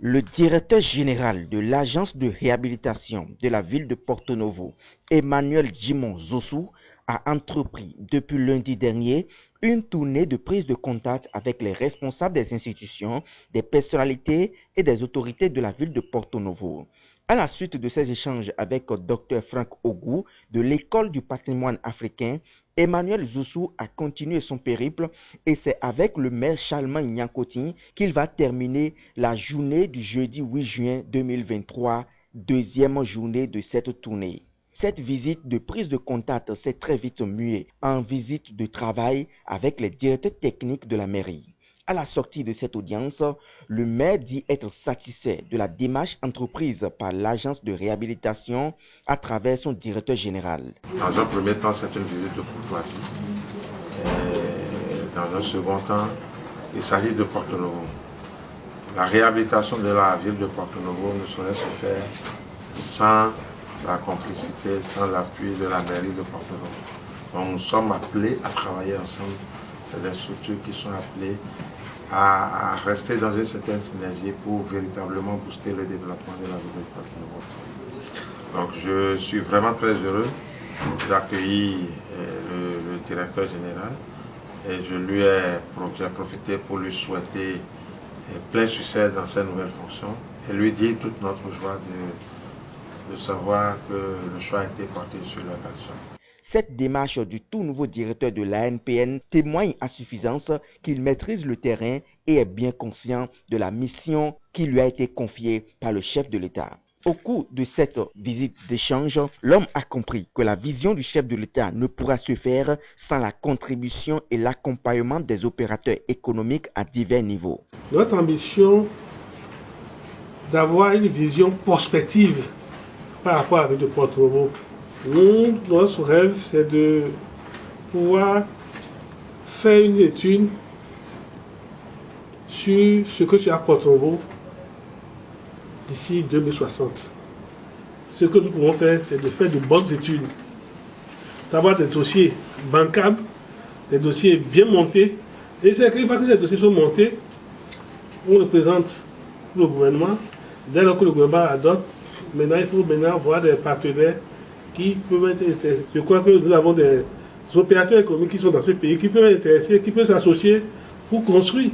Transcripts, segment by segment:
Le directeur général de l'agence de réhabilitation de la ville de Porto Novo, Emmanuel Jimon Zosu, a entrepris depuis lundi dernier une tournée de prise de contact avec les responsables des institutions, des personnalités et des autorités de la ville de Porto Novo. À la suite de ces échanges avec Dr Frank Ogou de l'École du patrimoine africain, Emmanuel Zosu a continué son périple et c'est avec le maire Charlemagne Nyankotine qu'il va terminer la journée du jeudi 8 juin 2023, deuxième journée de cette tournée. Cette visite de prise de contact s'est très vite muée en visite de travail avec les directeurs techniques de la mairie. À la sortie de cette audience, le maire dit être satisfait de la démarche entreprise par l'agence de réhabilitation à travers son directeur général. Dans un premier temps, c'est une visite de courtoisie. Et dans un second temps, il s'agit de Porto Novo. La réhabilitation de la ville de Porto Novo ne saurait se faire sans la complicité, sans l'appui de la mairie de Porto Novo. Donc nous sommes appelés à travailler ensemble. C'est des structures qui sont appelées à rester dans une certaine synergie pour véritablement booster le développement de la ville de Porto Novo. Donc je suis vraiment très heureux d'accueillir le directeur général et je lui ai profité pour lui souhaiter plein succès dans ses nouvelles fonctions et lui dire toute notre joie de savoir que le choix a été porté sur la personne. Cette démarche du tout nouveau directeur de l'ANPN témoigne à suffisance qu'il maîtrise le terrain et est bien conscient de la mission qui lui a été confiée par le chef de l'État. Au cours de cette visite d'échange, l'homme a compris que la vision du chef de l'État ne pourra se faire sans la contribution et l'accompagnement des opérateurs économiques à divers niveaux. Notre ambition d'avoir une vision prospective par rapport à la ville de Porto Novo. Notre rêve, c'est de pouvoir faire une étude sur ce que sera Porto Novo d'ici 2060. Ce que nous pouvons faire, c'est de faire de bonnes études, d'avoir des dossiers bancables, des dossiers bien montés. Et c'est qu'une fois que ces dossiers sont montés, on le présente au gouvernement. Dès lors que le gouvernement adopte, maintenant il faut voir des partenaires qui peuvent être intéressés. Je crois que nous avons des opérateurs économiques qui sont dans ce pays, qui peuvent être intéressés, qui peuvent s'associer pour construire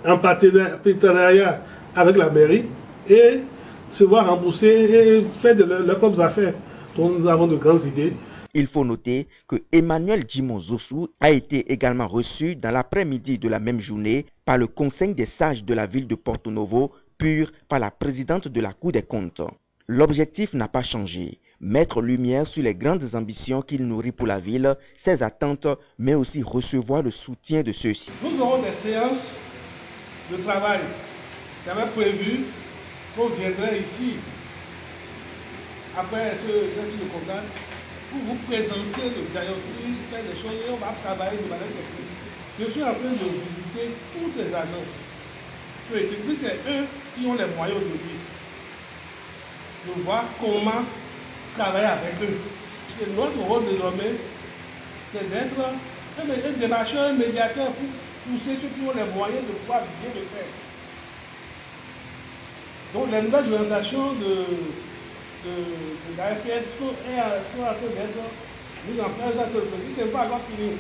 en partenariat avec la mairie et se voir rembourser et faire de leurs propres affaires. Donc nous avons de grandes idées. Il faut noter que Emmanuel Jimon Zosu a été également reçu dans l'après-midi de la même journée par le Conseil des sages de la ville de Porto Novo, puis par la présidente de la Cour des comptes. L'objectif n'a pas changé. Mettre lumière sur les grandes ambitions qu'il nourrit pour la ville, ses attentes, mais aussi recevoir le soutien de ceux-ci. Nous aurons des séances de travail. J'avais prévu qu'on viendrait ici, après ce type de contact, pour vous présenter le diagnostic, faire des choses, et on va travailler de manière technique. Je suis en train de visiter toutes les agences. C'est eux qui ont les moyens aujourd'hui de voir comment travailler avec eux. C'est notre rôle désormais, c'est d'être un démarcheur, un médiateur pour pousser ceux qui ont les moyens de pouvoir bien le faire. Donc les nouvelles orientations de l'AFN sont en train d'être mises en place dans le pays. Ce n'est pas encore fini.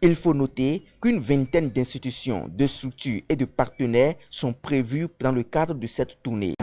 Il faut noter qu'une vingtaine d'institutions, de structures et de partenaires sont prévus dans le cadre de cette tournée.